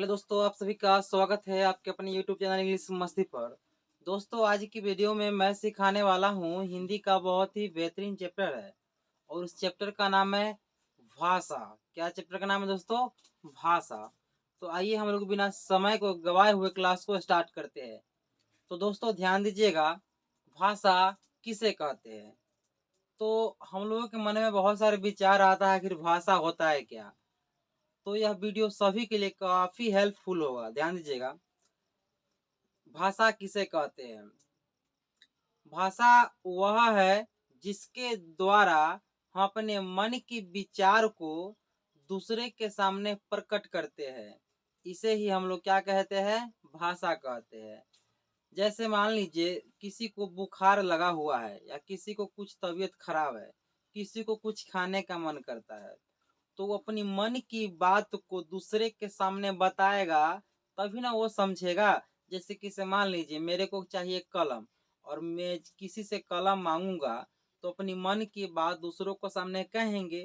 Hello दोस्तों, आप सभी का स्वागत है आपके अपने यूट्यूब चैनल इंग्लिश मस्ती पर। दोस्तों, आज की वीडियो में मैं सिखाने वाला हूँ हिंदी का बहुत ही बेहतरीन चैप्टर है और उस चैप्टर का नाम है भाषा। क्या चैप्टर का नाम है दोस्तों? भाषा। तो आइए हम लोग बिना समय को गवाए हुए क्लास को स्टार्ट करते हैं। तो दोस्तों ध्यान दीजिएगा, भाषा किसे कहते हैं? तो हम लोगों के मन में बहुत सारे विचार आता है, आखिर भाषा होता है क्या? तो यह वीडियो सभी के लिए काफी हेल्पफुल होगा। ध्यान दीजिएगा, भाषा किसे कहते हैं? भाषा वह है जिसके द्वारा हम अपने मन की विचार को दूसरे के सामने प्रकट करते हैं। इसे ही हम लोग क्या कहते हैं? भाषा कहते हैं। जैसे मान लीजिए किसी को बुखार लगा हुआ है या किसी को कुछ तबीयत खराब है, किसी को कुछ खाने का मन करता है, तो वो अपनी मन की बात को दूसरे के सामने बताएगा, तभी ना वो समझेगा। जैसे कि से मान लीजिए मेरे को चाहिए कलम और मैं किसी से कलम मांगूंगा, तो अपनी मन की बात दूसरों को सामने कहेंगे।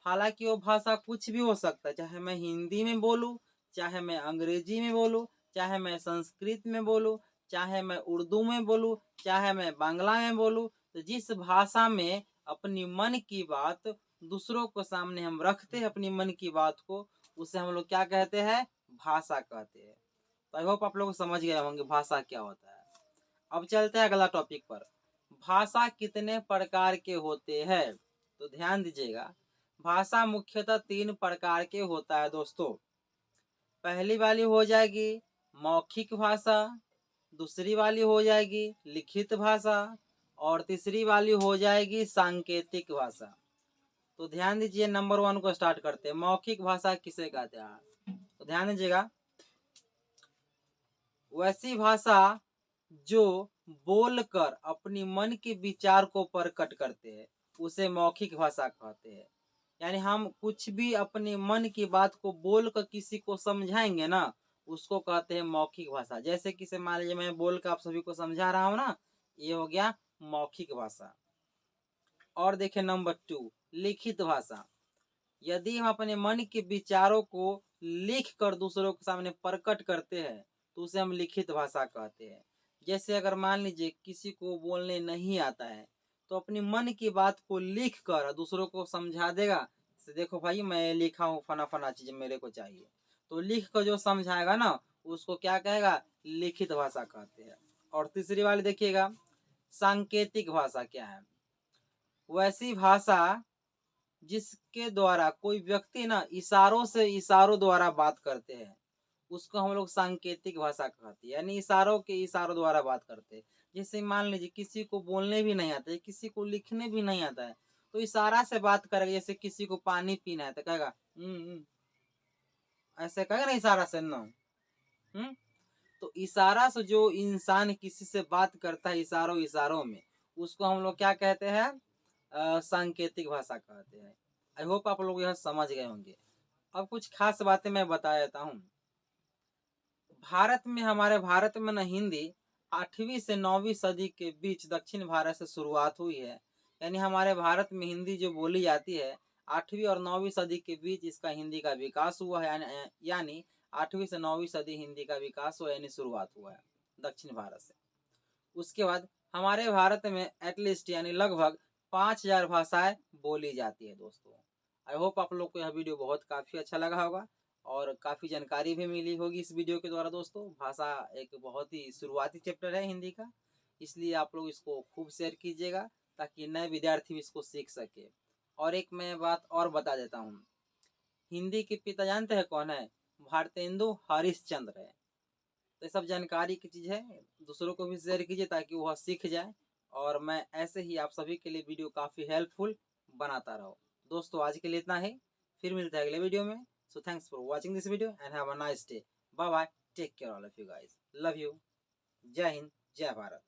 हालांकि वो भाषा कुछ भी हो सकता है, चाहे मैं हिंदी में बोलूं, चाहे मैं अंग्रेजी में बोलूं, चाहे मैं संस्कृत में बोलूं, चाहे मैं उर्दू में बोलूं, चाहे मैं बांग्ला में बोलूं। तो जिस भाषा में अपनी मन की बात दूसरों को सामने हम रखते हैं, अपनी मन की बात को, उसे हम लोग क्या कहते हैं? भाषा कहते हैं। तो आई होप आप लोग समझ गए होंगे भाषा क्या होता है। अब चलते हैं अगला टॉपिक पर। भाषा कितने प्रकार के होते हैं? तो ध्यान दीजिएगा, भाषा मुख्यतः 3 प्रकार के होता है दोस्तों। पहली वाली हो जाएगी मौखिक भाषा, दूसरी वाली हो जाएगी लिखित भाषा और तीसरी वाली हो जाएगी सांकेतिक भाषा। तो ध्यान दीजिए, नंबर 1 को स्टार्ट करते हैं। मौखिक भाषा किसे कहते हैं? तो ध्यान दीजिएगा, वैसी भाषा जो बोलकर अपनी मन के विचार को प्रकट करते हैं, उसे मौखिक भाषा कहते हैं। यानी हम कुछ भी अपने मन की बात को बोलकर किसी को समझाएंगे ना, उसको कहते हैं मौखिक भाषा। जैसे कि से मान लीजिए मैं बोलकर आप सभी को समझा रहा हूँ ना, ये हो गया मौखिक भाषा। और देखिए नंबर 2, लिखित भाषा। यदि हम अपने मन के विचारों को लिख कर दूसरों के सामने प्रकट करते हैं, तो उसे हम लिखित भाषा कहते हैं। जैसे अगर मान लीजिए किसी को बोलने नहीं आता है, तो अपनी मन की बात को लिख कर दूसरों को समझा देगा। देखो भाई, मैं लिखा हूँ फना फना चीज मेरे को चाहिए। तो लिख कर जो समझाएगा ना, उसको क्या कहेगा? लिखित भाषा कहते हैं। और तीसरी वाली देखिएगा, सांकेतिक भाषा क्या है? वैसी भाषा जिसके द्वारा कोई व्यक्ति ना इशारों से इशारों द्वारा बात करते हैं, उसको हम लोग सांकेतिक भाषा कहते हैं। यानी इशारों के इशारों द्वारा बात करते हैं। जैसे मान लीजिए किसी को बोलने भी नहीं आता है, किसी को लिखने भी नहीं आता है, तो इशारा से बात करेगा। जैसे किसी को पानी पीना है तो कहेगा ऐसे कहेगा ना, इशारा से ना। तो इशारा से जो इंसान किसी से बात करता है इशारों इशारों में, उसको हम लोग क्या कहते हैं? सांकेतिक भाषा कहते हैं। आई होप आप लोग यह समझ गए होंगे। अब कुछ खास बातें मैं बता देता हूँ। भारत में, हमारे भारत में ना हिंदी 8वीं से 9वीं सदी के बीच दक्षिण भारत से शुरुआत हुई है। यानी हमारे भारत में हिंदी जो बोली जाती है, 8वीं और 9वीं सदी के बीच इसका हिंदी का विकास हुआ है। यानी 8वीं से 9वीं सदी हिंदी का विकास हुआ, यानी शुरुआत हुआ है दक्षिण भारत से। उसके बाद हमारे भारत में एटलीस्ट यानी लगभग 5000 भाषाएं बोली जाती है दोस्तों। आई होप आप लोग को यह वीडियो बहुत काफ़ी अच्छा लगा होगा और काफ़ी जानकारी भी मिली होगी इस वीडियो के द्वारा। दोस्तों, भाषा एक बहुत ही शुरुआती चैप्टर है हिंदी का, इसलिए आप लोग इसको खूब शेयर कीजिएगा ताकि नए विद्यार्थी भी इसको सीख सके। और एक मैं बात और बता देता हूँ, हिंदी के पिता जानते हैं कौन है? भारतेंदु हरिश्चंद्र है। तो ये सब जानकारी की चीज़ है, दूसरों को भी शेयर कीजिए ताकि वह सीख जाए। और मैं ऐसे ही आप सभी के लिए वीडियो काफ़ी हेल्पफुल बनाता रहूँ। दोस्तों, आज के लिए इतना ही, फिर मिलते हैं अगले वीडियो में। So thanks for watching this video and have a nice day. Bye bye, take care all of you guys, love you. जय हिंद, जय भारत।